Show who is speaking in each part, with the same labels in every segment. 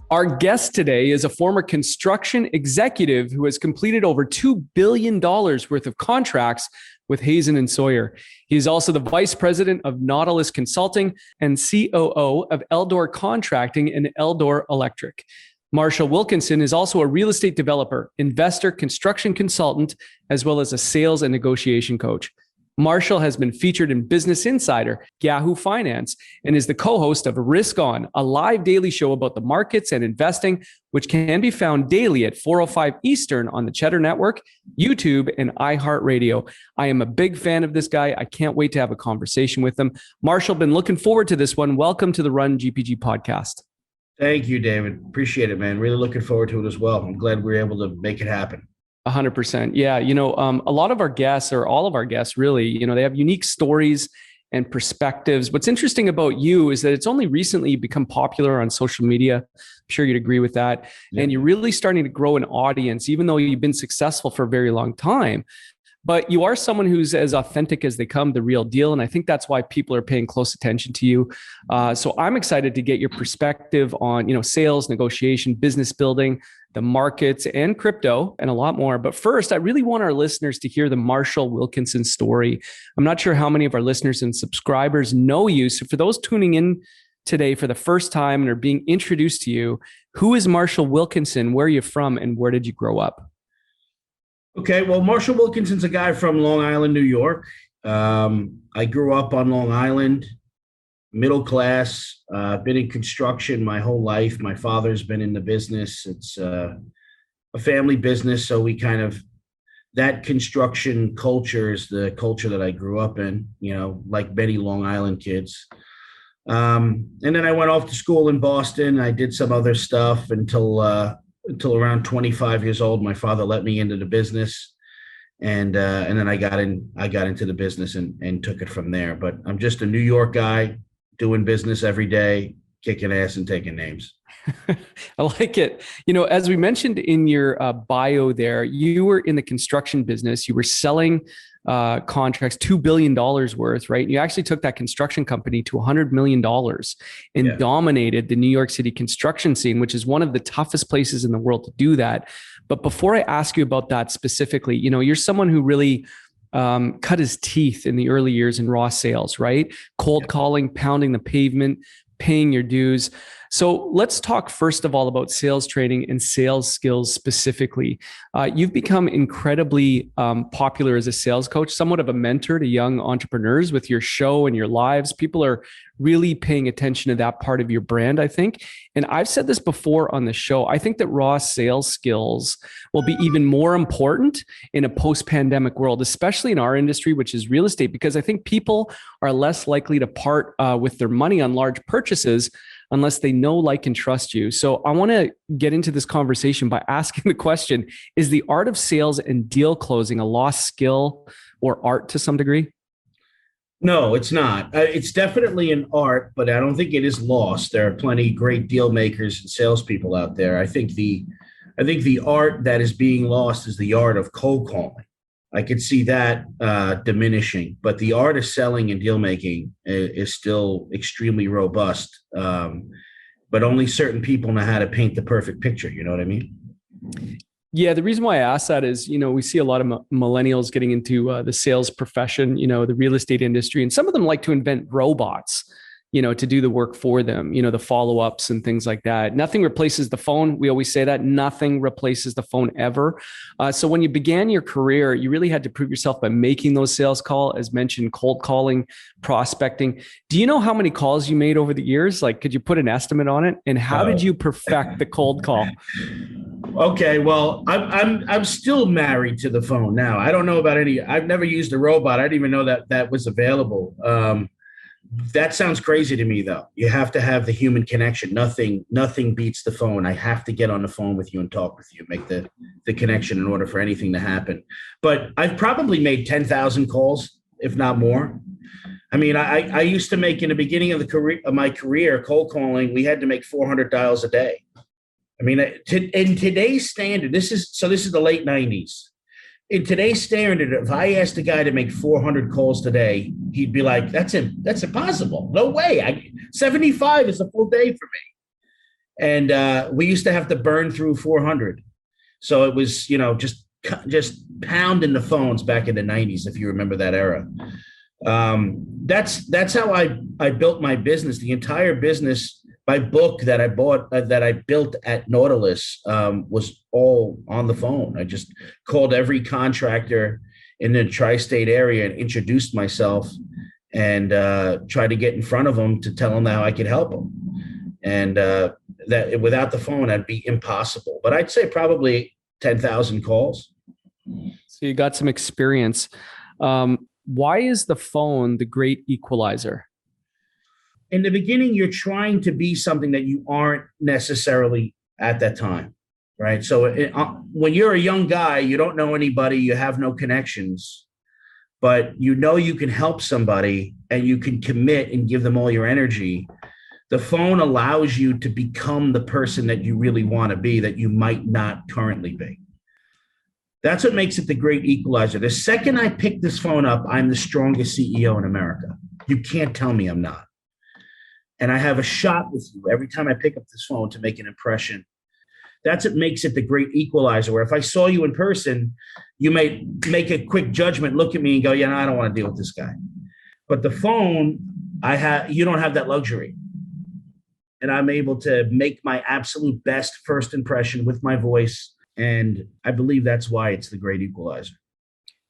Speaker 1: Our guest today is a former construction executive who has completed over $2 billion worth of contracts with Hazen and Sawyer. He is also the vice president of Nautilus Consulting and COO of Eldar Contracting and Eldar Electric. Marshall Wilkinson is also a real estate developer, investor, construction consultant, as well as a sales and negotiation coach. Marshall has been featured in Business Insider, Yahoo Finance, and is the co-host of Risk On, a live daily show about the markets and investing, which can be found daily at 4:05 Eastern on the Cheddar Network, YouTube, and iHeartRadio. I am a big fan of this guy. I can't wait to have a conversation with him. Marshall, been looking forward to this one. Welcome to the Run GPG podcast.
Speaker 2: Thank you, David. Appreciate it, man. Really looking forward to it as well. I'm glad we were able to make it happen.
Speaker 1: 100%. Yeah. A lot of our guests, or all of our guests really, they have unique stories and perspectives. What's interesting about you is that it's only recently become popular on social media. I'm sure you'd agree with that. Yeah. And you're really starting to grow an audience, even though you've been successful for a very long time. But you are someone who's as authentic as they come, the real deal. And I think that's why people are paying close attention to you. So I'm excited to get your perspective on, sales, negotiation, business building, the markets, and crypto, and a lot more. But first, I really want our listeners to hear the Marshall Wilkinson story. I'm not sure how many of our listeners and subscribers know you. So for those tuning in today for the first time and are being introduced to you, who is Marshall Wilkinson? Where are you from? And where did you grow up?
Speaker 2: Okay, well, Marshall Wilkinson's a guy from Long Island, New York. I grew up on Long Island, middle class, been in construction my whole life. My father's been in the business. It's a family business, so that construction culture is the culture that I grew up in, like many Long Island kids. And then I went off to school in Boston. I did some other stuff until around 25 years old. My father let me into the business, and then I got into the business and took it from there. But I'm just a New York guy doing business every day, kicking ass and taking names.
Speaker 1: I like it. As we mentioned in your bio there, you were in the construction business. You were selling contracts, $2 billion worth, right? You actually took that construction company to $100 million and dominated the New York City construction scene, which is one of the toughest places in the world to do that. But before I ask you about that specifically, you're someone who really cut his teeth in the early years in raw sales, right? Cold calling, pounding the pavement, paying your dues. So let's talk first of all about sales training and sales skills specifically. You've become incredibly popular as a sales coach, somewhat of a mentor to young entrepreneurs with your show and your lives. People are really paying attention to that part of your brand, I think. And I've said this before on the show. I think that raw sales skills will be even more important in a post-pandemic world, especially in our industry, which is real estate, because I think people are less likely to part with their money on large purchases unless they know, like, and trust you. So I want to get into this conversation by asking the question, is the art of sales and deal closing a lost skill or art to some degree?
Speaker 2: No, it's not. It's definitely an art, but I don't think it is lost. There are plenty of great deal makers and salespeople out there. I think the art that is being lost is the art of cold calling. I could see that diminishing, but the art of selling and deal making is still extremely robust. But only certain people know how to paint the perfect picture. You know what I mean?
Speaker 1: Yeah. The reason why I ask that is, we see a lot of millennials getting into the sales profession, the real estate industry, and some of them like to invent robots, to do the work for them, the follow-ups and things like that. Nothing replaces the phone. We always say that nothing replaces the phone ever. So when you began your career, you really had to prove yourself by making those sales calls, as mentioned, cold calling, prospecting. Do you know how many calls you made over the years? Like, could you put an estimate on it? And how did you perfect the cold call?
Speaker 2: Okay, well, I'm still married to the phone now. I don't know about I've never used a robot. I didn't even know that was available. That sounds crazy to me, though. You have to have the human connection. Nothing beats the phone. I have to get on the phone with you and talk with you, make the connection in order for anything to happen. But I've probably made 10,000 calls, if not more. I mean, I used to make, in the beginning of my career, cold calling, we had to make 400 dials a day. I mean, in today's standard, this is the late 90s. In today's standard, if I asked a guy to make 400 calls today, he'd be like, that's impossible. No way. 75 is a full day for me. And we used to have to burn through 400. So it was, just pounding the phones back in the 90s, if you remember that era. That's how I built my business. The entire business, my book that I bought, that I built at Nautilus, was all on the phone. I just called every contractor in the tri-state area and introduced myself and tried to get in front of them to tell them how I could help them. And that without the phone, that'd be impossible. But I'd say probably 10,000 calls.
Speaker 1: So you got some experience. Why is the phone the great equalizer?
Speaker 2: In the beginning, you're trying to be something that you aren't necessarily at that time, right? So when you're a young guy, you don't know anybody, you have no connections, but you know you can help somebody and you can commit and give them all your energy. The phone allows you to become the person that you really want to be that you might not currently be. That's what makes it the great equalizer. The second I pick this phone up, I'm the strongest CEO in America. You can't tell me I'm not. And I have a shot with you every time I pick up this phone to make an impression. That's what makes it the great equalizer, where if I saw you in person, you may make a quick judgment, look at me and go, yeah, no, I don't want to deal with this guy. But the phone, you don't have that luxury. And I'm able to make my absolute best first impression with my voice. And I believe that's why it's the great equalizer.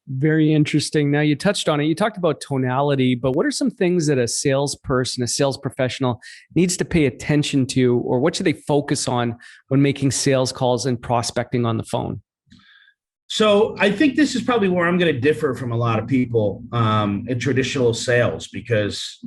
Speaker 1: Very interesting. Now, you touched on it. You talked about tonality, but what are some things that a salesperson, a sales professional needs to pay attention to, or what should they focus on when making sales calls and prospecting on the phone?
Speaker 2: So I think this is probably where I'm going to differ from a lot of people in traditional sales, because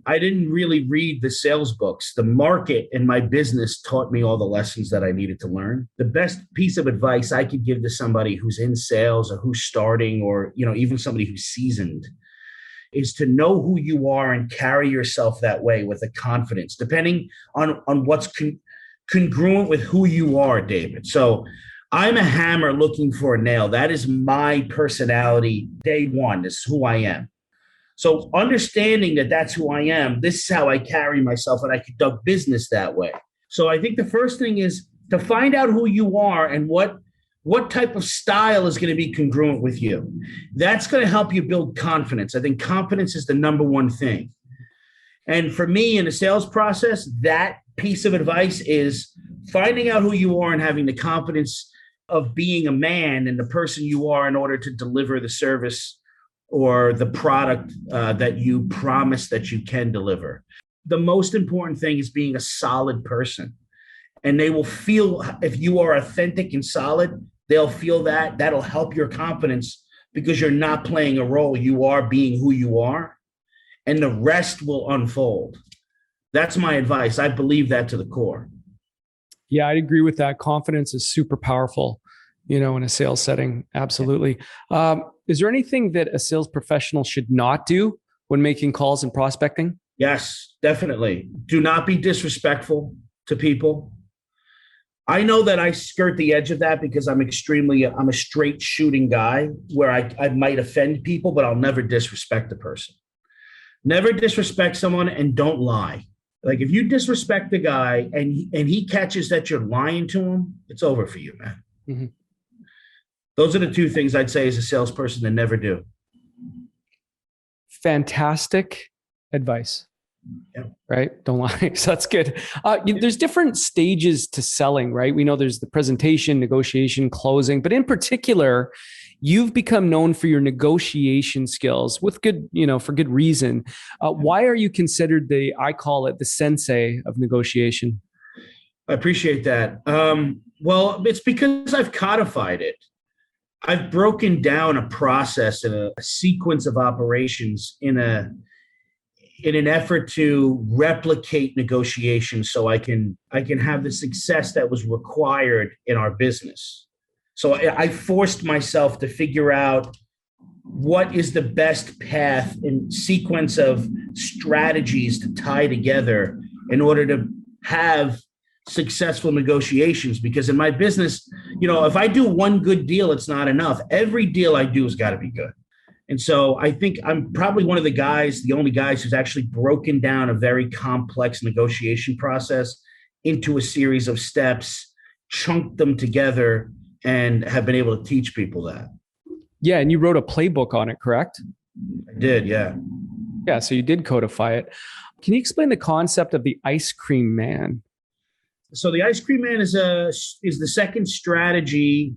Speaker 2: I didn't really read the sales books. The market and my business taught me all the lessons that I needed to learn. The best piece of advice I could give to somebody who's in sales or who's starting, or even somebody who's seasoned, is to know who you are and carry yourself that way with a confidence, depending on what's congruent with who you are, David. So I'm a hammer looking for a nail. That is my personality. Day one, this is who I am. So understanding that that's who I am, this is how I carry myself, and I conduct business that way. So I think the first thing is to find out who you are and what type of style is going to be congruent with you. That's going to help you build confidence. I think confidence is the number one thing. And for me in the sales process, that piece of advice is finding out who you are and having the confidence of being a man and the person you are in order to deliver the service or the product that you promise that you can deliver. The most important thing is being a solid person. And they will feel, if you are authentic and solid, they'll feel that. That'll help your confidence because you're not playing a role. You are being who you are, and the rest will unfold. That's my advice. I believe that to the core.
Speaker 1: Yeah, I agree with that. Confidence is super powerful, in a sales setting. Absolutely. Is there anything that a sales professional should not do when making calls and prospecting?
Speaker 2: Yes, definitely. Do not be disrespectful to people. I know that I skirt the edge of that because I'm a straight shooting guy where I might offend people, but I'll never disrespect a person. Never disrespect someone, and don't lie. Like if you disrespect the guy and he catches that you're lying to him, it's over for you, man. Mm-hmm. Those are the two things I'd say as a salesperson to never do.
Speaker 1: Fantastic advice.
Speaker 2: Yeah.
Speaker 1: Right? Don't lie. So that's good. There's different stages to selling, right? We know there's the presentation, negotiation, closing, but in particular, you've become known for your negotiation skills with good, for good reason. Why are you considered I call it the sensei of negotiation?
Speaker 2: I appreciate that. Well, it's because I've codified it. I've broken down a process and a sequence of operations in an effort to replicate negotiation so I can have the success that was required in our business. So I forced myself to figure out what is the best path and sequence of strategies to tie together in order to have successful negotiations. Because in my business, if I do one good deal, it's not enough. Every deal I do has got to be good. And so I think I'm probably one of the only guys who's actually broken down a very complex negotiation process into a series of steps, chunked them together, and have been able to teach people that.
Speaker 1: Yeah. And you wrote a playbook on it, correct?
Speaker 2: I did, yeah.
Speaker 1: Yeah. So you did codify it. Can you explain the concept of the ice cream man?
Speaker 2: So the ice cream man is the second strategy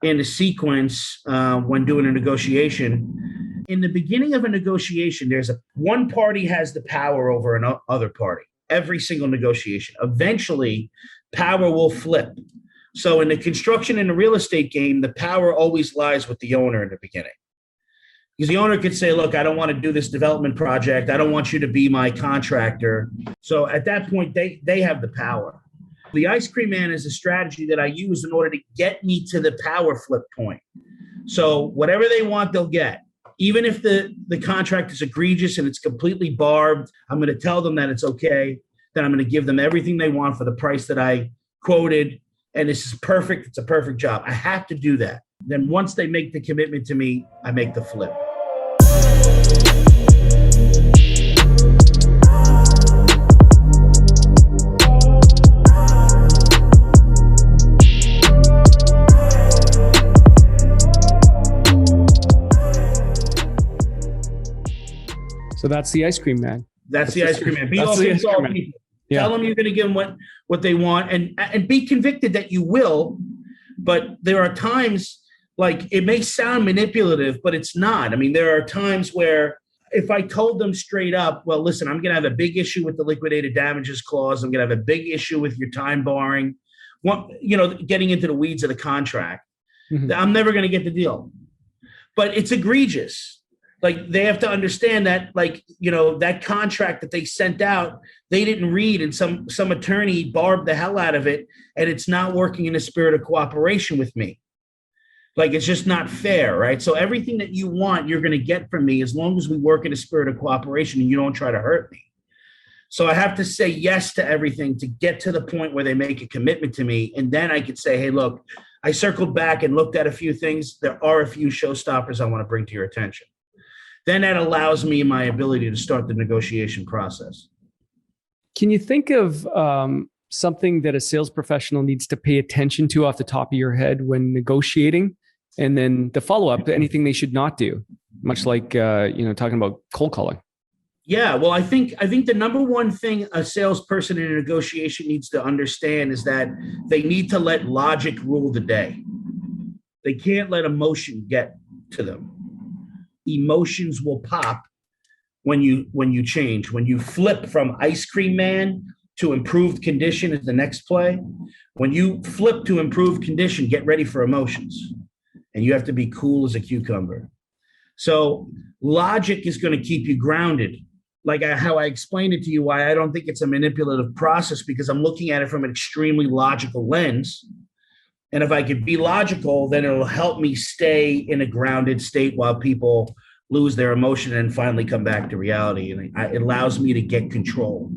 Speaker 2: in a sequence when doing a negotiation. In the beginning of a negotiation, one party has the power over another party. Every single negotiation. Eventually, power will flip. So in the construction and the real estate game, the power always lies with the owner in the beginning. Because the owner could say, look, I don't want to do this development project. I don't want you to be my contractor. So at that point, they have the power. The ice cream man is a strategy that I use in order to get me to the power flip point. So whatever they want, they'll get. Even if the contract is egregious and it's completely barbed, I'm going to tell them that it's okay. Then I'm going to give them everything they want for the price that I quoted. And this is perfect. It's a perfect job. I have to do that. Then once they make the commitment to me, I make the flip.
Speaker 1: So that's the ice cream man.
Speaker 2: That's the ice cream man. Be all things all people. Yeah. Tell them you're going to give them what they want, and be convicted that you will. But there are times, like, it may sound manipulative, but it's not. I mean, there are times where if I told them straight up, well, listen, I'm going to have a big issue with the liquidated damages clause. I'm going to have a big issue with your time barring, getting into the weeds of the contract. Mm-hmm. I'm never going to get the deal. But it's egregious. Like, they have to understand that, that contract that they sent out, they didn't read, and some attorney barbed the hell out of it, and it's not working in the spirit of cooperation with me. Like, it's just not fair, right? So everything that you want, you're going to get from me as long as we work in a spirit of cooperation and you don't try to hurt me. So I have to say yes to everything to get to the point where they make a commitment to me. And then I could say, hey, look, I circled back and looked at a few things. There are a few showstoppers I want to bring to your attention. Then that allows me my ability to start the negotiation process.
Speaker 1: Can you think of something that a sales professional needs to pay attention to off the top of your head when negotiating? And then the follow-up, anything they should not do, much like, talking about cold calling.
Speaker 2: Yeah, well, I think the number one thing a salesperson in a negotiation needs to understand is that they need to let logic rule the day. They can't let emotion get to them. Emotions will pop when you change. When you flip from ice cream man to improved condition is the next play. When you flip to improved condition, get ready for emotions. And you have to be cool as a cucumber. So logic is going to keep you grounded. Like how I explained it to you, why I don't think it's a manipulative process, because I'm looking at it from an extremely logical lens. And if I could be logical, then it'll help me stay in a grounded state while people lose their emotion and finally come back to reality. And it allows me to get control.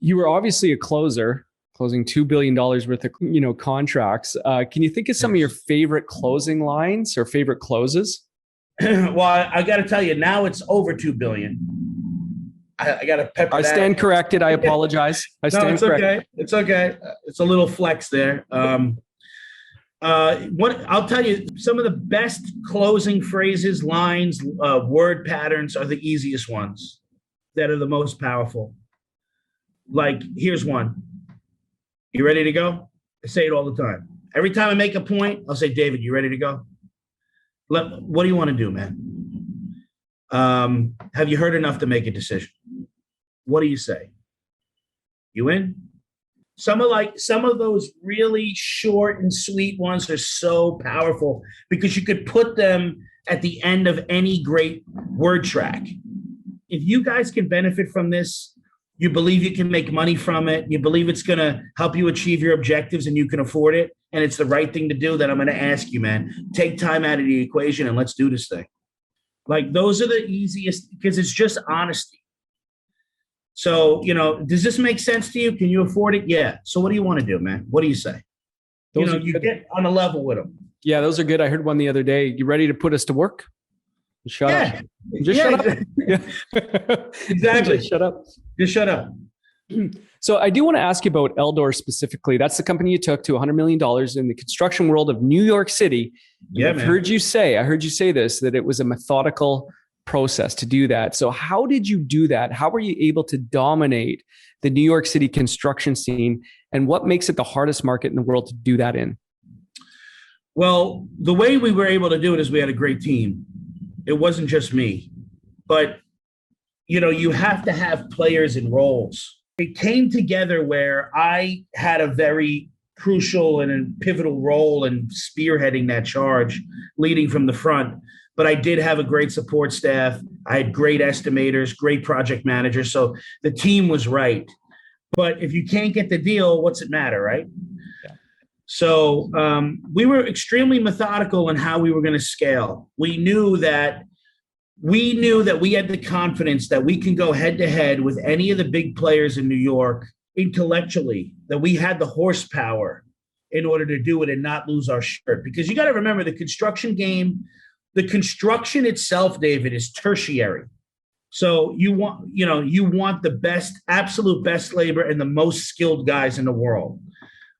Speaker 1: You were obviously a closer, closing $2 billion worth of contracts. Can you think of some of your favorite closing lines or favorite closes?
Speaker 2: Well, I got to tell you, now it's over $2 billion. I got to pepper that.
Speaker 1: I stand corrected. I apologize.
Speaker 2: It's corrected. Okay. It's okay. It's a little flex there. I'll tell you, some of the best closing phrases, lines, word patterns are the easiest ones that are the most powerful. Like, here's one. You ready to go? I say it all the time. Every time I make a point, I'll say, David, you ready to go? What do you want to do, man? Have you heard enough to make a decision? What do you say? You in? Some of those really short and sweet ones are so powerful because you could put them at the end of any great word track. If you guys can benefit from this, you believe you can make money from it, you believe it's going to help you achieve your objectives and you can afford it, and it's the right thing to do, then I'm going to ask you, man, take time out of the equation and let's do this thing. Like, those are the easiest because it's just honesty. So, does this make sense to you? Can you afford it? Yeah. So what do you want to do, man? What do you say? You get on a level with them.
Speaker 1: Yeah, those are good. I heard one the other day. You ready to put us to work? Shut up. Just shut up.
Speaker 2: Exactly.
Speaker 1: Just shut up.
Speaker 2: Just shut up.
Speaker 1: So I do want to ask you about Eldar specifically. That's the company you took to $100 million in the construction world of New York City.
Speaker 2: Yeah,
Speaker 1: I've
Speaker 2: man.
Speaker 1: heard you say this, that it was a methodical process to do that. So how did you do that? How were you able to dominate the New York City construction scene? And what makes it the hardest market in the world to do that in?
Speaker 2: Well, the way we were able to do it is we had a great team. It wasn't just me, but you have to have players in roles. It came together where I had a very crucial and pivotal role in spearheading that charge, leading from the front. But I did have a great support staff. I had great estimators, great project managers. So the team was right. But if you can't get the deal, what's it matter, right? Yeah. So we were extremely methodical in how we were going to scale. We knew that we had the confidence that we can go head to head with any of the big players in New York intellectually, that we had the horsepower in order to do it and not lose our shirt. Because you got to remember, the construction game, the construction itself, David, is tertiary. So you want the best, absolute best labor and the most skilled guys in the world.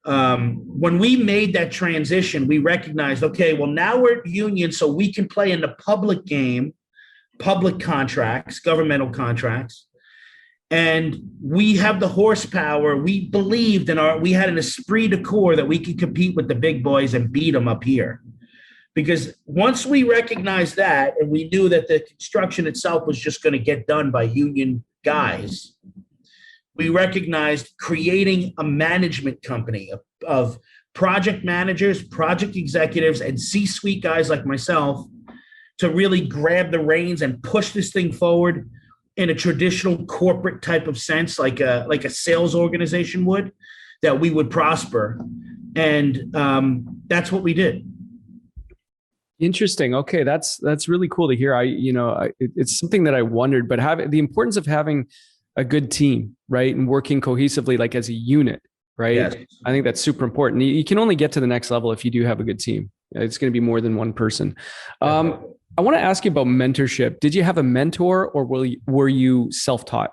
Speaker 2: When we made that transition, we recognized, okay, well, now we're union, so we can play in the public game, public contracts, governmental contracts. And we have the horsepower. We believed we had an esprit de corps that we could compete with the big boys and beat them up here. Because once we recognized that, and we knew that the construction itself was just going to get done by union guys, we recognized creating a management company of project managers, project executives, and C-suite guys like myself to really grab the reins and push this thing forward in a traditional corporate type of sense, like a sales organization would, that we would prosper. And that's what we did.
Speaker 1: Interesting. Okay, that's really cool to hear. It's something that I wondered, but the importance of having a good team, right, and working cohesively, like as a unit, right? Yes. I think that's super important. You can only get to the next level if you do have a good team. It's going to be more than one person. I want to ask you about mentorship. Did you have a mentor, or were you self-taught?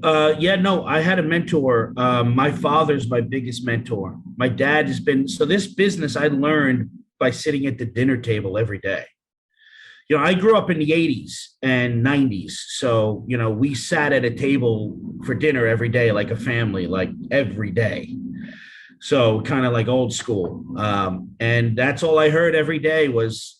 Speaker 2: I had a mentor. My father's my biggest mentor. My dad has been, so this business I learned by sitting at the dinner table every day. I grew up in the 80s and 90s. So, we sat at a table for dinner every day, like a family, like every day. So kind of like old school. And that's all I heard every day was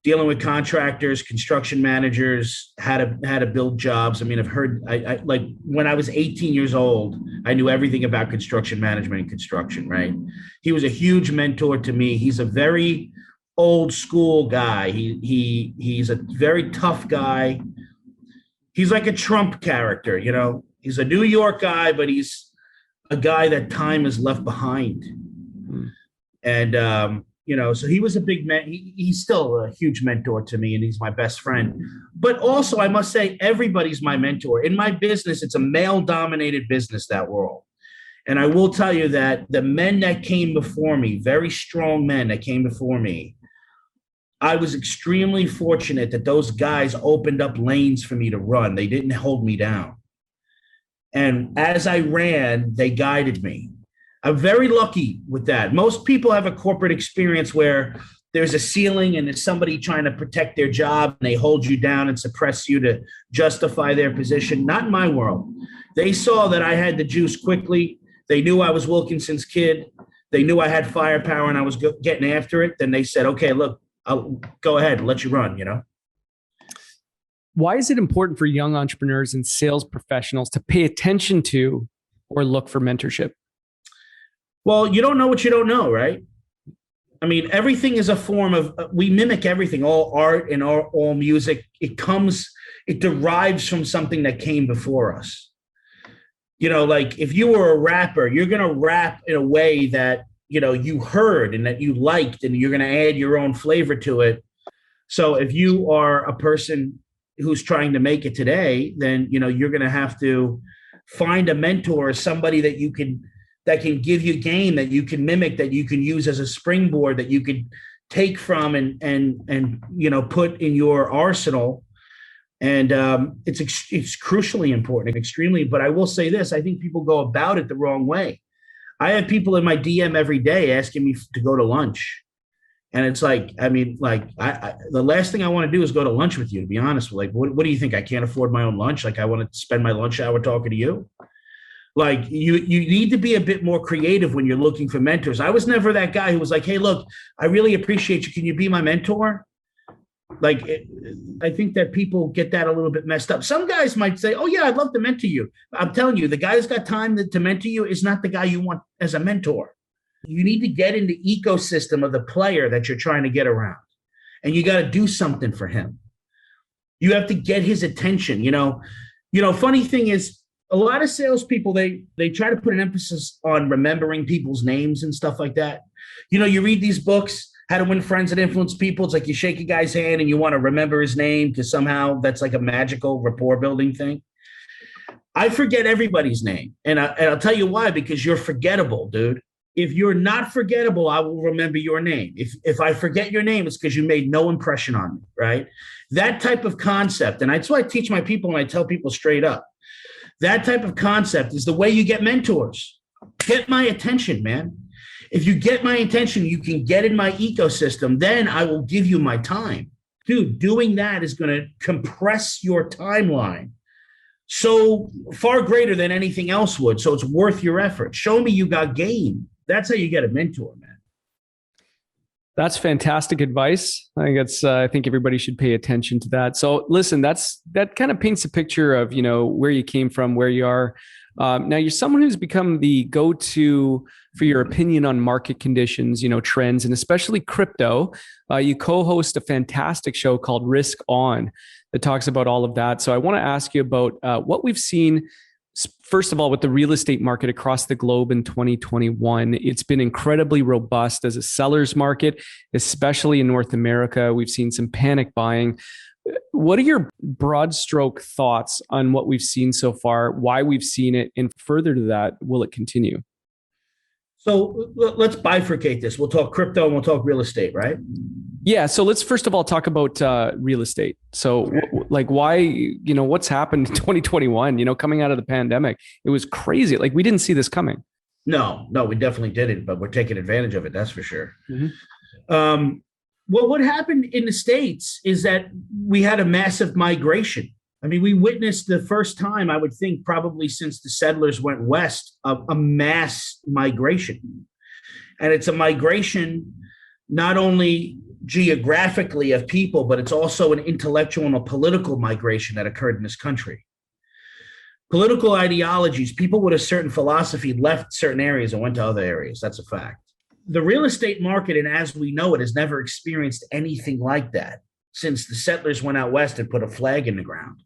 Speaker 2: dealing with contractors, construction managers, how to build jobs. I mean, I've heard, I like when I was 18 years old, I knew everything about construction management and construction, right? He was a huge mentor to me. He's a very old school guy. He's a very tough guy. He's like a Trump character, he's a New York guy, but he's a guy that time has left behind. And, so he was a big man. He's still a huge mentor to me, and he's my best friend. But also, I must say, everybody's my mentor. In my business, it's a male-dominated business, that world. And I will tell you that the men that came before me, very strong men that came before me, I was extremely fortunate that those guys opened up lanes for me to run. They didn't hold me down. And as I ran, they guided me. I'm very lucky with that. Most people have a corporate experience where there's a ceiling and there's somebody trying to protect their job and they hold you down and suppress you to justify their position. Not in my world. They saw that I had the juice quickly. They knew I was Wilkinson's kid. They knew I had firepower and I was getting after it. Then they said, okay, look, I'll go ahead and let you run,
Speaker 1: Why is it important for young entrepreneurs and sales professionals to pay attention to or look for mentorship?
Speaker 2: Well, you don't know what you don't know, right? I mean, everything is a form of, we mimic everything, all art and all music. It derives from something that came before us. Like if you were a rapper, you're going to rap in a way that, you heard and that you liked, and you're going to add your own flavor to it. So if you are a person who's trying to make it today, then, you're going to have to find a mentor, somebody that can give you game, that you can mimic, that you can use as a springboard, that you could take from and put in your arsenal And it's crucially important, extremely. But I will say this, I think people go about it the wrong way. I have people in my DM every day asking me to go to lunch. And it's like, I mean, like, the last thing I want to do is go to lunch with you, to be honest. Like, what do you think? I can't afford my own lunch? Like, I want to spend my lunch hour talking to you? Like, you need to be a bit more creative when you're looking for mentors. I was never that guy who was like, hey, look, I really appreciate you. Can you be my mentor? Like, I think that people get that a little bit messed up. Some guys might say, oh, yeah, I'd love to mentor you. I'm telling you, the guy who's got time to mentor you is not the guy you want as a mentor. You need to get in the ecosystem of the player that you're trying to get around. And you got to do something for him. You have to get his attention. Funny thing is, a lot of salespeople, they try to put an emphasis on remembering people's names and stuff like that. You read these books, How to Win Friends and Influence People. It's like you shake a guy's hand and you want to remember his name because somehow that's like a magical rapport building thing. I forget everybody's name. And I'll tell you why, because you're forgettable, dude. If you're not forgettable, I will remember your name. If I forget your name, it's because you made no impression on me, right? That type of concept, and that's why I teach my people and I tell people straight up, that type of concept is the way you get mentors. Get my attention, man. If you get my attention, you can get in my ecosystem, then I will give you my time. Dude, doing that is going to compress your timeline so far greater than anything else would. So it's worth your effort. Show me you got game. That's how you get a mentor, man.
Speaker 1: That's fantastic advice. I think everybody should pay attention to that. So listen, that kind of paints a picture of, where you came from, where you are. Now you're someone who's become the go-to for your opinion on market conditions, trends, and especially crypto. You co-host a fantastic show called Risk On that talks about all of that. So I want to ask you about what we've seen. First of all, with the real estate market across the globe in 2021, it's been incredibly robust as a seller's market, especially in North America. We've seen some panic buying. What are your broad stroke thoughts on what we've seen so far, why we've seen it, and further to that, will it continue?
Speaker 2: So let's bifurcate this. We'll talk crypto and we'll talk real estate, right?
Speaker 1: Yeah. So let's first of all talk about real estate. So why, what's happened in 2021, coming out of the pandemic, it was crazy. Like we didn't see this coming.
Speaker 2: No, we definitely didn't, but we're taking advantage of it. That's for sure.
Speaker 1: Mm-hmm.
Speaker 2: Well, what happened in the States is that we had a massive migration. I mean, we witnessed the first time, I would think, probably since the settlers went west, of a mass migration. And it's a migration not only geographically of people, but it's also an intellectual and a political migration that occurred in this country. Political ideologies, people with a certain philosophy left certain areas and went to other areas. That's a fact. The real estate market, and as we know it, has never experienced anything like that since the settlers went out west and put a flag in the ground.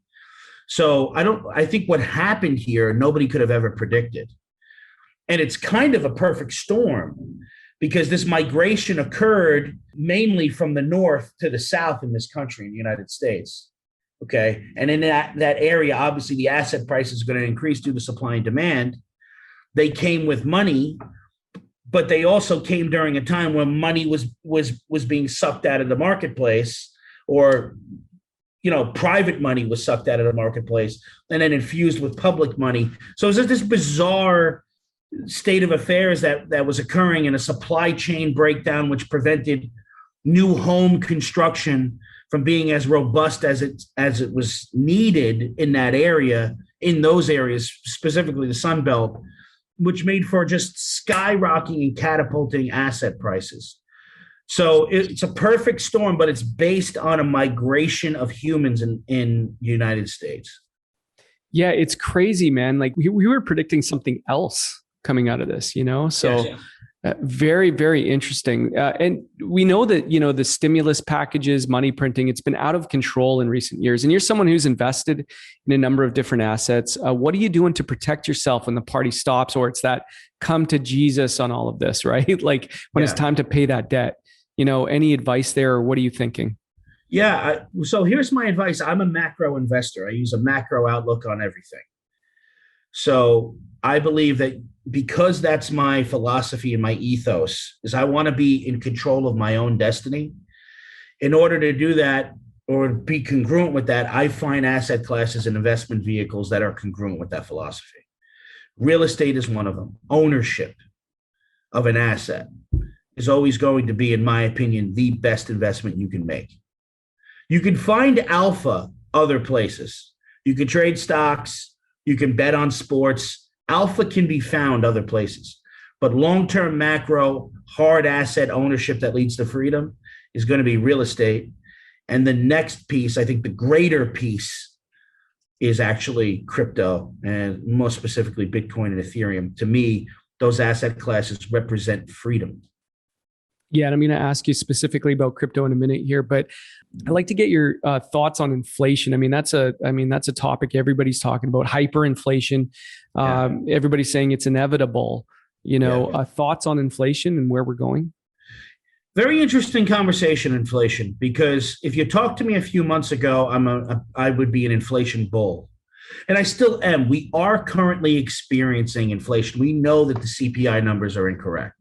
Speaker 2: So I think what happened here, nobody could have ever predicted. And it's kind of a perfect storm because this migration occurred mainly from the north to the south in this country, in the United States. Okay. And in that area, obviously the asset price is going to increase due to supply and demand. They came with money, but they also came during a time when money was being sucked out of the marketplace, or private money was sucked out of the marketplace and then infused with public money. So it was this bizarre state of affairs that was occurring, in a supply chain breakdown, which prevented new home construction from being as robust as it was needed in that area, in those areas, specifically the Sun Belt, which made for just skyrocketing and catapulting asset prices. So it's a perfect storm, but it's based on a migration of humans in the United States.
Speaker 1: Yeah, it's crazy, man. Like we were predicting something else coming out of this, So
Speaker 2: yes.
Speaker 1: Very, very interesting. And we know that, the stimulus packages, money printing, it's been out of control in recent years. And you're someone who's invested in a number of different assets. What are you doing to protect yourself when the party stops, or it's that come to Jesus on all of this, right? Like when it's time to pay that debt, any advice there, or what are you thinking?
Speaker 2: Yeah. So here's my advice. I'm a macro investor. I use a macro outlook on everything. So I believe that because that's my philosophy and my ethos, is I want to be in control of my own destiny. In order to do that, or be congruent with that, I find asset classes and investment vehicles that are congruent with that philosophy. Real estate is one of them. Ownership of an asset is always going to be, in my opinion, the best investment you can make. You can find alpha other places. You can trade stocks. You can bet on sports. Alpha can be found other places. But long-term macro, hard asset ownership that leads to freedom is going to be real estate. And the next piece, I think the greater piece, is actually crypto, and more specifically Bitcoin and Ethereum. To me, those asset classes represent freedom.
Speaker 1: Yeah, and I'm going to ask you specifically about crypto in a minute here, but I'd like to get your thoughts on inflation. I mean, that's a topic everybody's talking about, hyperinflation. Everybody's saying it's inevitable. Thoughts on inflation and where we're going?
Speaker 2: Very interesting conversation, inflation, because if you talked to me a few months ago, I would be an inflation bull. And I still am. We are currently experiencing inflation. We know that the CPI numbers are incorrect.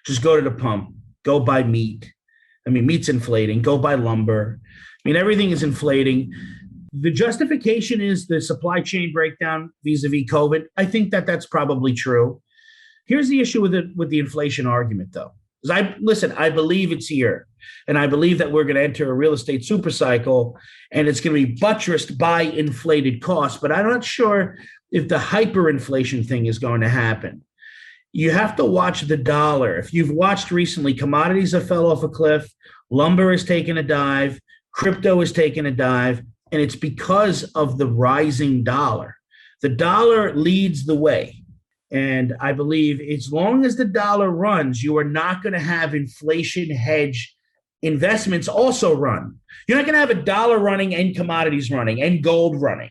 Speaker 2: Just go to the pump, go buy meat. I mean, meat's inflating, go buy lumber. I mean, everything is inflating. The justification is the supply chain breakdown vis-a-vis COVID. I think that that's probably true. Here's the issue with the inflation argument, though. I believe it's here. And I believe that we're going to enter a real estate super cycle, and it's going to be buttressed by inflated costs. But I'm not sure if the hyperinflation thing is going to happen. You have to watch the dollar. If you've watched recently, commodities have fell off a cliff, lumber has taken a dive, crypto has taken a dive, and it's because of the rising dollar. The dollar leads the way. And I believe as long as the dollar runs, you are not going to have inflation hedge investments also run. You're not going to have a dollar running and commodities running and gold running.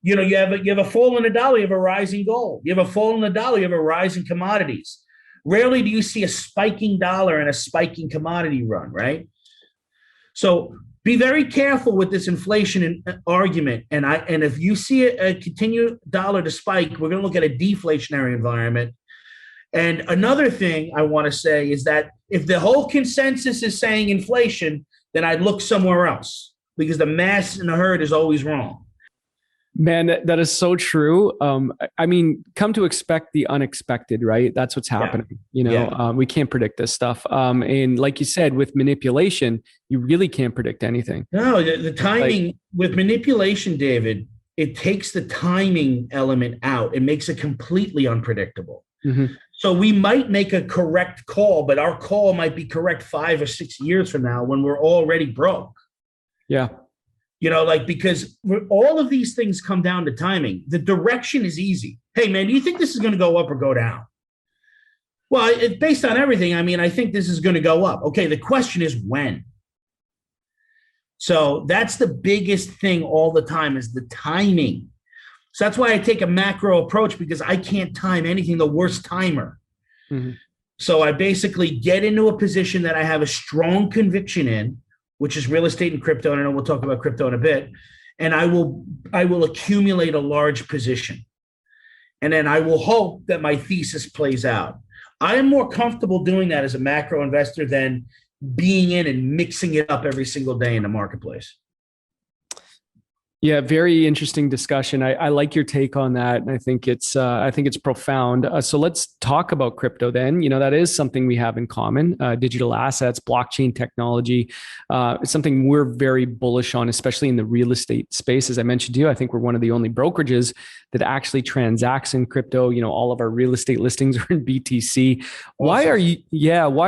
Speaker 2: You have a fall in the dollar, you have a rising gold. You have a fall in the dollar, you have a rise in commodities. Rarely do you see a spiking dollar and a spiking commodity run, right? So be very careful with this inflation argument. And if you see a continued dollar to spike, we're going to look at a deflationary environment. And another thing I want to say is that if the whole consensus is saying inflation, then I'd look somewhere else, because the mass in the herd is always wrong.
Speaker 1: Man, that is so true. I mean, come to expect the unexpected, right? That's what's happening. We can't predict this stuff. And like you said, with manipulation, you really can't predict anything.
Speaker 2: No, the timing with manipulation, David, it takes the timing element out. It makes it completely unpredictable. Mm-hmm. So we might make a correct call, but our call might be correct 5 or 6 years from now when we're already broke.
Speaker 1: Yeah.
Speaker 2: Because all of these things come down to timing. The direction is easy. Hey, man, do you think this is going to go up or go down? Well, based on everything, I think this is going to go up. Okay, the question is when. So that's the biggest thing all the time, is the timing. So that's why I take a macro approach, because I can't time anything, the worst timer. Mm-hmm. So I basically get into a position that I have a strong conviction in, which is real estate and crypto. And I know we'll talk about crypto in a bit. And I will accumulate a large position. And then I will hope that my thesis plays out. I am more comfortable doing that as a macro investor than being in and mixing it up every single day in the marketplace.
Speaker 1: Yeah, very interesting discussion. I like your take on that, and I think it's profound. So let's talk about crypto then. That is something we have in common: digital assets, blockchain technology. It's something we're very bullish on, especially in the real estate space. As I mentioned to you, I think we're one of the only brokerages that actually transacts in crypto. All of our real estate listings are in BTC. Awesome. Why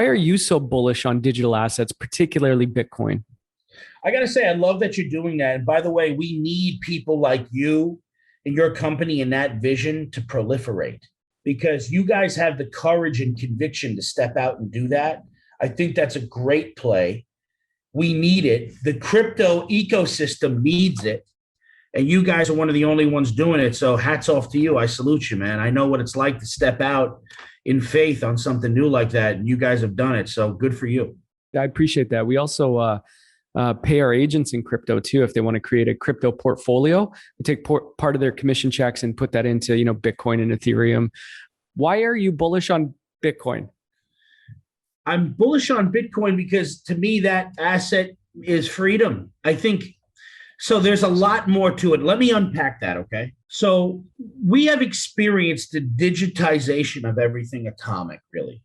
Speaker 1: are you so bullish on digital assets, particularly Bitcoin?
Speaker 2: I got to say, I love that you're doing that. And by the way, we need people like you and your company and that vision to proliferate, because you guys have the courage and conviction to step out and do that. I think that's a great play. We need it. The crypto ecosystem needs it. And you guys are one of the only ones doing it. So hats off to you. I salute you, man. I know what it's like to step out in faith on something new like that. And you guys have done it. So good for you.
Speaker 1: I appreciate that. We also pay our agents in crypto too. If they want to create a crypto portfolio, we take part of their commission checks and put that into, Bitcoin and Ethereum. Why are you bullish on Bitcoin?
Speaker 2: I'm bullish on Bitcoin because to me, that asset is freedom. I think so. There's a lot more to it. Let me unpack that. Okay. So we have experienced the digitization of everything atomic, really.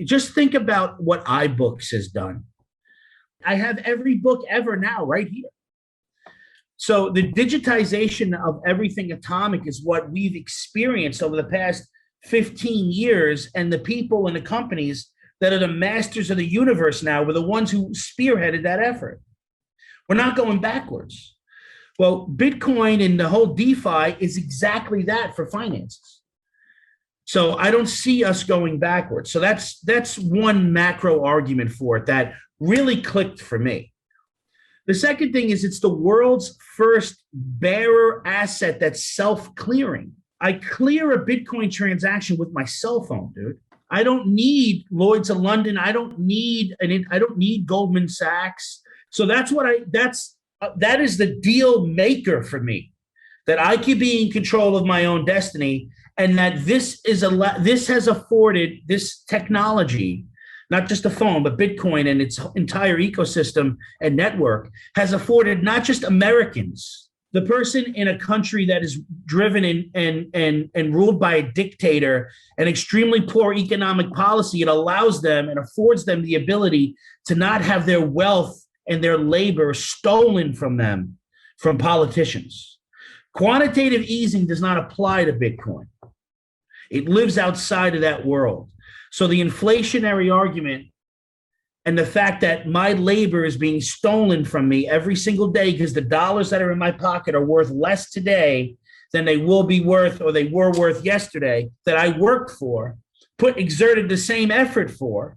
Speaker 2: Just think about what iBooks has done. I have every book ever now right here. So the digitization of everything atomic is what we've experienced over the past 15 years. And the people and the companies that are the masters of the universe now were the ones who spearheaded that effort. We're not going backwards. Well, Bitcoin and the whole DeFi is exactly that for finances. So I don't see us going backwards. So that's one macro argument for it that really clicked for me. The second thing is it's the world's first bearer asset that's self-clearing. I clear a Bitcoin transaction with my cell phone, dude. I don't need Lloyd's of London. I don't need Goldman Sachs. So that is the deal maker for me, that I can be in control of my own destiny, and that this has afforded this technology, not just a phone, but Bitcoin and its entire ecosystem and network has afforded not just Americans, the person in a country that is driven and ruled by a dictator and extremely poor economic policy. It allows them and affords them the ability to not have their wealth and their labor stolen from them from politicians. Quantitative easing does not apply to Bitcoin. It lives outside of that world. So the inflationary argument and the fact that my labor is being stolen from me every single day because the dollars that are in my pocket are worth less today than they will be worth or they were worth yesterday, that I worked for, exerted the same effort for,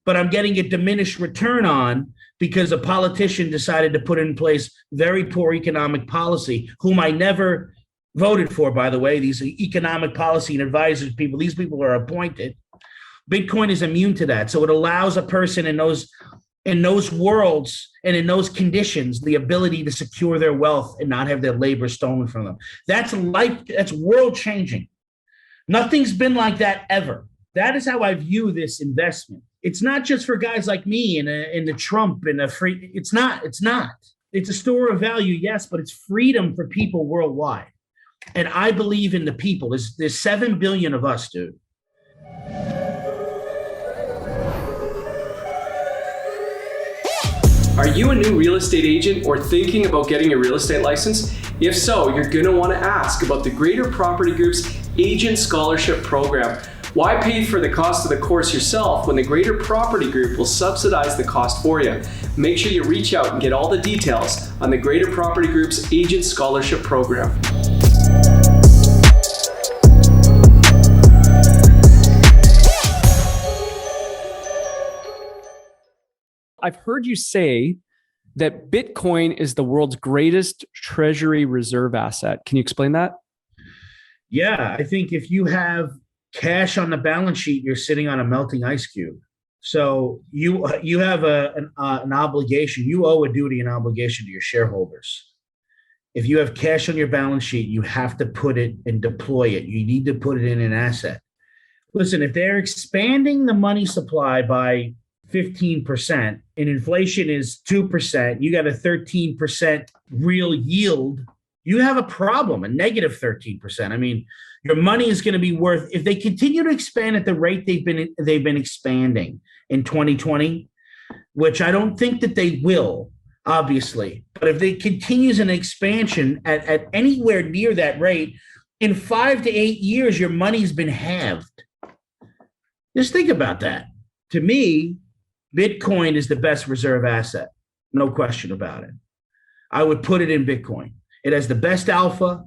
Speaker 2: but I'm getting a diminished return on because a politician decided to put in place very poor economic policy, whom I never voted for, by the way. These economic policy and advisors people, these people are appointed. Bitcoin is immune to that. So it allows a person in those worlds and in those conditions the ability to secure their wealth and not have their labor stolen from them. That's world changing. Nothing's been like that ever. That is how I view this investment. It's not just for guys like me and the Trump and the free. It's not. It's a store of value, yes, but it's freedom for people worldwide. And I believe in the people. There's 7 billion of us, dude.
Speaker 1: Are you a new real estate agent or thinking about getting a real estate license? If so, you're going to want to ask about the Greater Property Group's Agent Scholarship Program. Why pay for the cost of the course yourself when the Greater Property Group will subsidize the cost for you? Make sure you reach out and get all the details on the Greater Property Group's Agent Scholarship Program. I've heard you say that Bitcoin is the world's greatest treasury reserve asset. Can you explain that?
Speaker 2: Yeah, I think if you have cash on the balance sheet, you're sitting on a melting ice cube. So you have an obligation. You owe a duty and obligation to your shareholders. If you have cash on your balance sheet, you have to put it and deploy it. You need to put it in an asset. Listen, if they're expanding the money supply by 15% and inflation is 2%, you got a 13% real yield, you have a problem, a negative 13%. I mean, your money is going to be worth, if they continue to expand at the rate they've been expanding in 2020, which I don't think that they will, obviously, but if they continues an expansion at anywhere near that rate, in 5 to 8 years, your money's been halved. Just think about that. To me, Bitcoin is the best reserve asset. No question about it. I would put it in Bitcoin. It has the best alpha.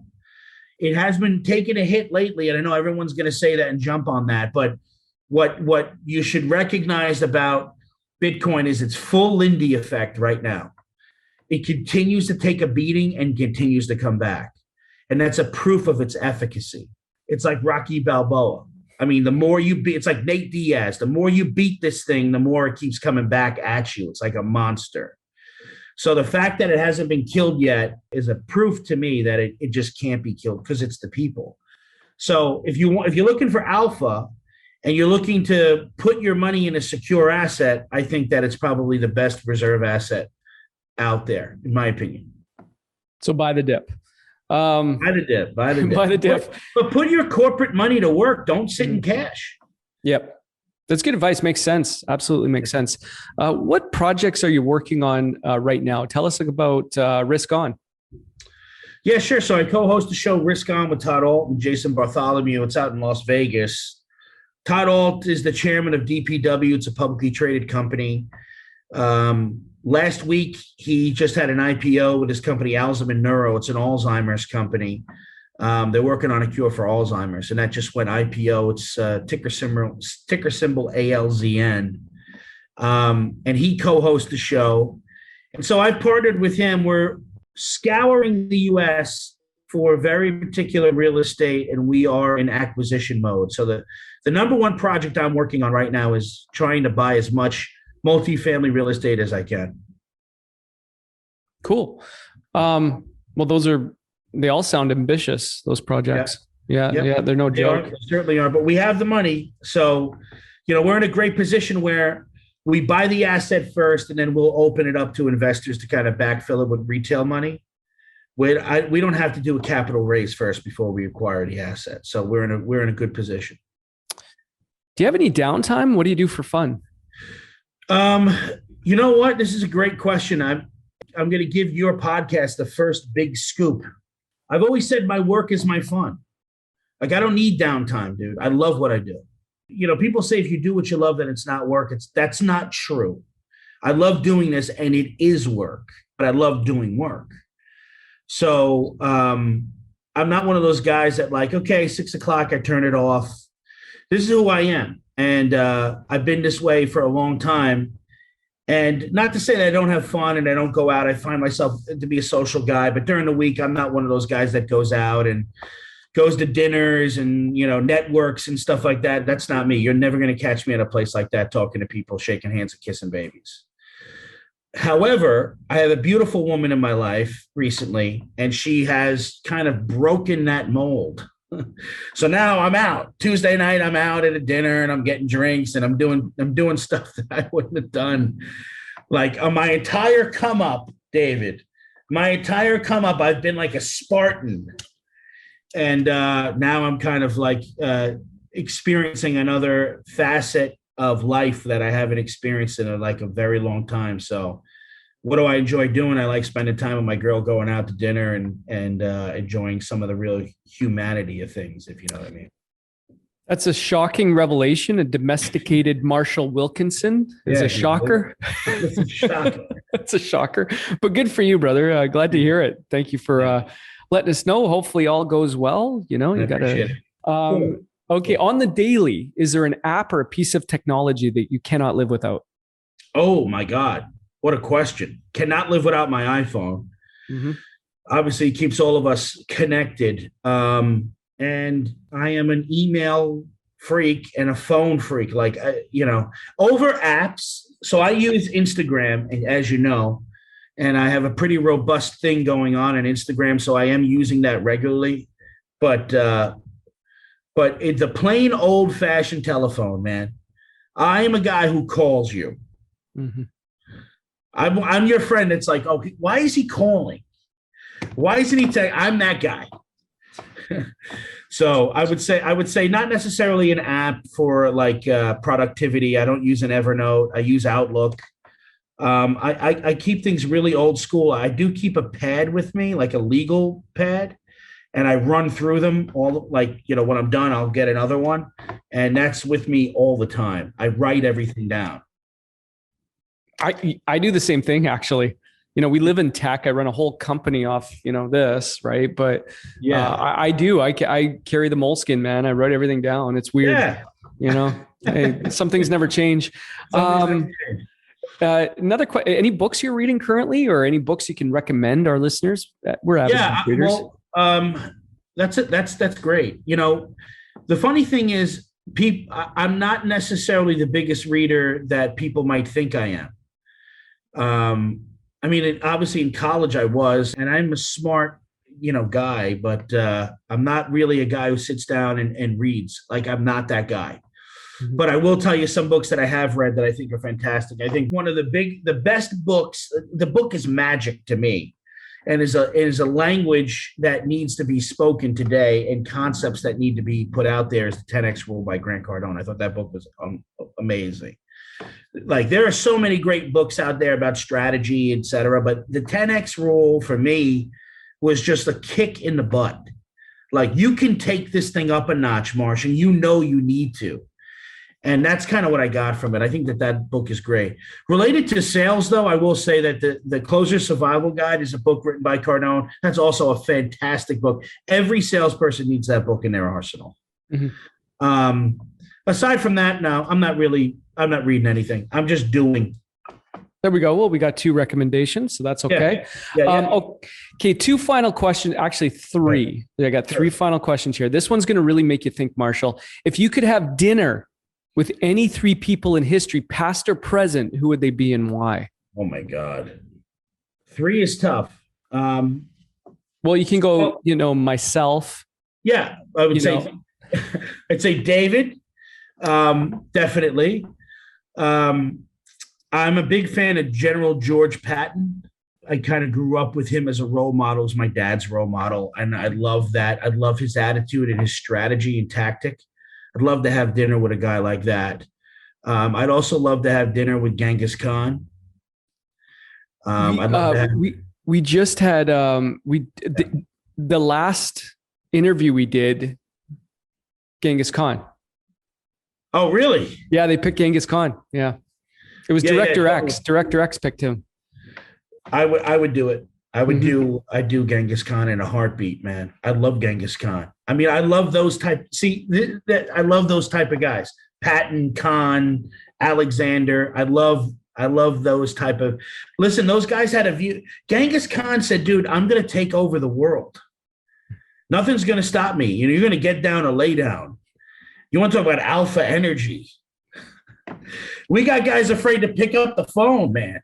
Speaker 2: It has been taking a hit lately, and I know everyone's going to say that and jump on that, but what you should recognize about Bitcoin is its full Lindy effect right now. It continues to take a beating and continues to come back, and that's a proof of its efficacy. It's like Rocky Balboa. I mean, the more you beat, it's like Nate Diaz. The more you beat this thing, the more it keeps coming back at you. It's like a monster. So the fact that it hasn't been killed yet is a proof to me that it just can't be killed because it's the people. So if you're looking for alpha and you're looking to put your money in a secure asset, I think that it's probably the best reserve asset out there, in my opinion.
Speaker 1: So buy the dip.
Speaker 2: Buy the dip. Buy the dip.
Speaker 1: Buy the dip.
Speaker 2: But put your corporate money to work. Don't sit in cash.
Speaker 1: Yep. That's good advice. Makes sense. Absolutely makes sense. What projects are you working on right now? Tell us about Risk On.
Speaker 2: Yeah, sure. So I co-host the show Risk On with Todd Alt and Jason Bartholomew. It's out in Las Vegas. Todd Alt is the chairman of DPW. It's a publicly traded company. Last week, he just had an IPO with his company, Alzheimer's Neuro. It's an Alzheimer's company. They're working on a cure for Alzheimer's, and that just went IPO. It's ticker symbol ALZN. And he co-hosts the show. And so I've partnered with him. We're scouring the U.S. for very particular real estate, and we are in acquisition mode. So the number one project I'm working on right now is trying to buy as much multifamily real estate as I can.
Speaker 1: Cool. Well, they all sound ambitious, those projects. Yeah, they're no joke.
Speaker 2: They certainly are, but we have the money. So, we're in a great position where we buy the asset first, and then we'll open it up to investors to kind of backfill it with retail money. We don't have to do a capital raise first before we acquire the asset. So we're in a good position.
Speaker 1: Do you have any downtime? What do you do for fun?
Speaker 2: You know what? This is a great question. I'm going to give your podcast the first big scoop. I've always said my work is my fun. Like, I don't need downtime, dude. I love what I do. People say if you do what you love, then it's not work. That's not true. I love doing this, and it is work, but I love doing work. So I'm not one of those guys that okay, 6:00, I turn it off. This is who I am. And I've been this way for a long time. And not to say that I don't have fun and I don't go out. I find myself to be a social guy, but during the week, I'm not one of those guys that goes out and goes to dinners and, networks and stuff like that. That's not me. You're never going to catch me at a place like that, talking to people, shaking hands and kissing babies. However, I have a beautiful woman in my life recently, and she has kind of broken that mold. So now I'm out. Tuesday night, I'm out at a dinner and I'm getting drinks and I'm doing stuff that I wouldn't have done. Like, on my entire come up, David, I've been like a Spartan. And now I'm kind of experiencing another facet of life that I haven't experienced in a very long time. So what do I enjoy doing? I like spending time with my girl, going out to dinner and enjoying some of the real humanity of things, if you know what I mean.
Speaker 1: That's a shocking revelation. A domesticated Marshall Wilkinson is a shocker.
Speaker 2: It's a shocker.
Speaker 1: It's a shocker, but good for you, brother. Glad to hear it. Thank you for letting us know. Hopefully all goes well. You got to, okay. On the daily, is there an app or a piece of technology that you cannot live without?
Speaker 2: Oh my God. What a question. Cannot live without my iPhone. Mm-hmm. Obviously, it keeps all of us connected. And I am an email freak and a phone freak, over apps. So I use Instagram, as you know, and I have a pretty robust thing going on Instagram. So I am using that regularly. But it's the plain old fashioned telephone, man. I am a guy who calls you. Mm-hmm. I'm your friend. It's like, okay, why is he calling? Why isn't he saying I'm that guy? So I would say not necessarily an app for productivity. I don't use an Evernote. I use Outlook. I keep things really old school. I do keep a pad with me, like a legal pad, and I run through them all. When I'm done, I'll get another one, and that's with me all the time. I write everything down.
Speaker 1: I do the same thing, actually. We live in tech. I run a whole company off, this, right? But I do. I carry the moleskin, man. I write everything down. It's weird. Hey, some things never change. Another question: any books you're reading currently, or any books you can recommend our listeners? We're avid readers.
Speaker 2: Well, that's it. That's great. The funny thing is, I'm not necessarily the biggest reader that people might think I am. Obviously in college I was, and I'm a smart, guy, but I'm not really a guy who sits down and reads. I'm not that guy.
Speaker 1: Mhm.
Speaker 2: But I will tell you some books that I have read that I think are fantastic. I think one of the best books, the book is magic to me, and is a language that needs to be spoken today, and concepts that need to be put out there, is the 10X Rule by Grant Cardone. I thought that book was amazing. Like, there are so many great books out there about strategy, et cetera, but the 10X Rule for me was just a kick in the butt. Like, you can take this thing up a notch, Marsh, and you need to. And that's kind of what I got from it. I think that book is great. Related to sales, though, I will say that the Closer Survival Guide is a book written by Cardone. That's also a fantastic book. Every salesperson needs that book in their arsenal. Mm-hmm. Aside from that, no, I'm not reading anything. I'm just doing.
Speaker 1: There we go. Well, we got 2 recommendations, so that's okay. Yeah. Okay, 2 final questions. Actually, 3. Right. I got 3 final questions here. This one's going to really make you think, Marshall. If you could have dinner with any 3 people in history, past or present, who would they be and why?
Speaker 2: Oh my God. 3 is tough.
Speaker 1: Well, you can go, myself.
Speaker 2: Yeah, I would say, I'd say David, definitely. I'm a big fan of General George Patton. I kind of grew up with him as a role model, as my dad's role model. And I love that. I love his attitude and his strategy and tactic. I'd love to have dinner with a guy like that. I'd also love to have dinner with Genghis Khan.
Speaker 1: We just had the last interview we did, Genghis Khan.
Speaker 2: Oh, really?
Speaker 1: Yeah, they picked Genghis Khan. Yeah, it was Director X. Director X picked him.
Speaker 2: I would do it. I'd do Genghis Khan in a heartbeat, man. I love Genghis Khan. I mean, I love those type. I love those type of guys. Patton, Khan, Alexander. I love those type of. Listen, those guys had a view. Genghis Khan said, "Dude, I'm going to take over the world. Nothing's going to stop me. You're going to get down or lay down." You want to talk about alpha energy? We got guys afraid to pick up the phone, man.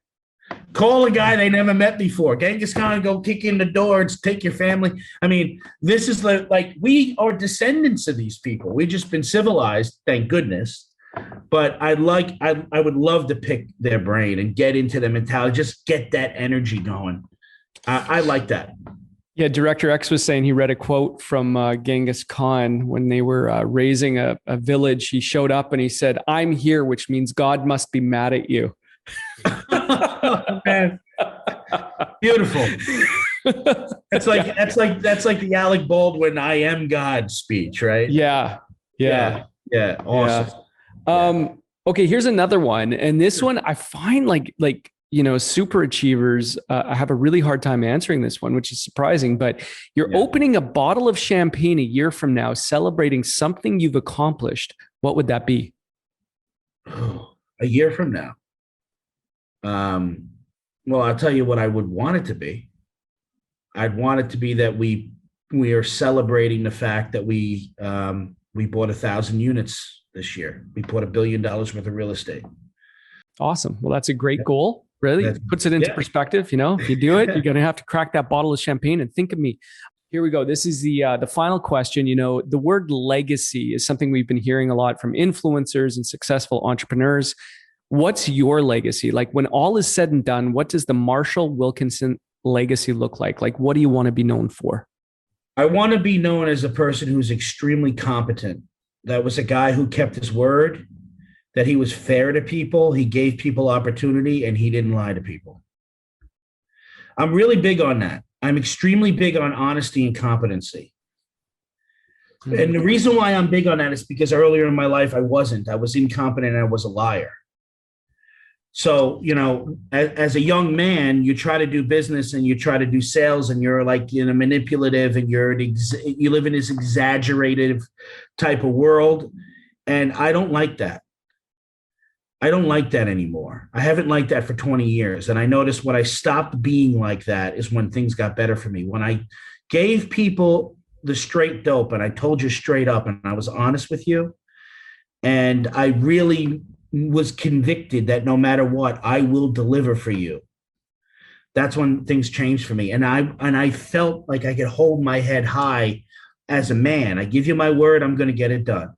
Speaker 2: Call a guy they never met before. Genghis Khan go kick in the door and take your family. I mean, this is like we are descendants of these people. We've just been civilized, thank goodness. But I would love to pick their brain and get into their mentality, just get that energy going. I like that.
Speaker 1: Yeah, Director X was saying he read a quote from Genghis Khan when they were raising a village. He showed up and he said, "I'm here," which means God must be mad at you.
Speaker 2: Man. Beautiful. That's like the Alec Baldwin "I am God" speech, right?
Speaker 1: Yeah.
Speaker 2: Awesome.
Speaker 1: Yeah. Okay, here's another one, and this one I find like super achievers have a really hard time answering this one, which is surprising. But you're opening a bottle of champagne a year from now, celebrating something you've accomplished. What would that be?
Speaker 2: A year from now. Well, I'll tell you what I would want it to be. I'd want it to be that we are celebrating the fact that we bought 1,000 units this year. We bought $1 billion worth of real estate.
Speaker 1: Awesome. Well, that's a great goal. Really puts it into perspective. If you do it, you're going to have to crack that bottle of champagne and think of me. Here we go. This is the final question. The word legacy is something we've been hearing a lot from influencers and successful entrepreneurs. What's your legacy? Like, when all is said and done, what does the Marshall Wilkinson legacy look like? Like, what do you want to be known for?
Speaker 2: I want to be known as a person who's extremely competent. That was a guy who kept his word, that he was fair to people, he gave people opportunity, and he didn't lie to people. I'm really big on that. I'm extremely big on honesty and competency. And the reason why I'm big on that is because earlier in my life, I wasn't. I was incompetent and I was a liar. So, as a young man, you try to do business and you try to do sales, and you're manipulative, and you live in this exaggerated type of world. And I don't like that. I don't like that anymore. I haven't liked that for 20 years. And I noticed when I stopped being like that is when things got better for me. When I gave people the straight dope and I told you straight up and I was honest with you, and I really was convicted that no matter what, I will deliver for you. That's when things changed for me. And I felt like I could hold my head high as a man. I give you my word, I'm going to get it done.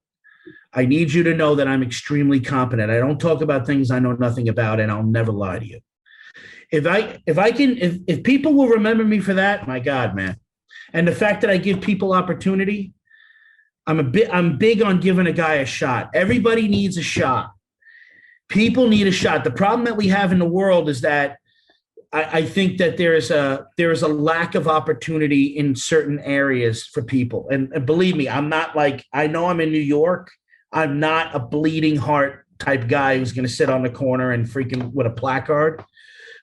Speaker 2: I need you to know that I'm extremely competent. I don't talk about things I know nothing about, and I'll never lie to you. If people will remember me for that, my God, man. And the fact that I give people opportunity, I'm big on giving a guy a shot. Everybody needs a shot. People need a shot. The problem that we have in the world is that I think that there is a lack of opportunity in certain areas for people. And believe me, I'm not like, I know I'm in New York. I'm not a bleeding heart type guy who's going to sit on the corner and freaking with a placard.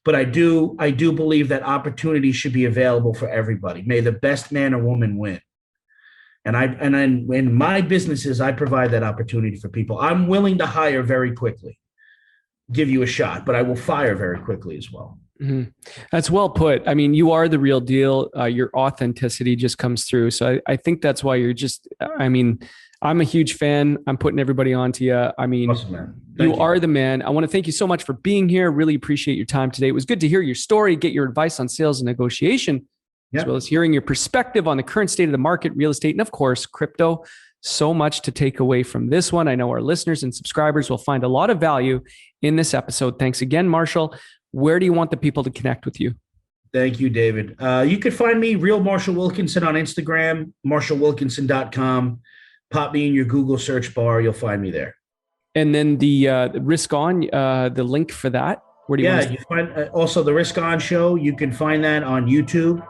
Speaker 2: But I do believe that opportunity should be available for everybody. May the best man or woman win. And in my businesses, I provide that opportunity for people. I'm willing to hire very quickly, give you a shot, but I will fire very quickly as well.
Speaker 1: Mm-hmm. That's well put. I mean, you are the real deal. Your authenticity just comes through. So I think that's why you're just, I mean, I'm a huge fan. I'm putting everybody onto you. I mean,
Speaker 2: awesome, man.
Speaker 1: You are the man. I want to thank you so much for being here. Really appreciate your time today. It was good to hear your story, get your advice on sales and negotiation, as well as hearing your perspective on the current state of the market, real estate, and of course, crypto. So much to take away from this one. I know our listeners and subscribers will find a lot of value in this episode. Thanks again, Marshall. Where do you want the people to connect with you?
Speaker 2: Thank you, David. You can find me, Real Marshall Wilkinson, on Instagram, marshallwilkinson.com. Pop me in your Google search bar. You'll find me there. And
Speaker 1: then the Risk On, the link for that. Where do you want to...
Speaker 2: you find also the Risk On show. You can find that on YouTube.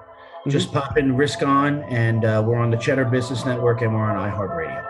Speaker 2: Just pop in Risk On, and we're on the Cheddar Business Network, and we're on iHeartRadio.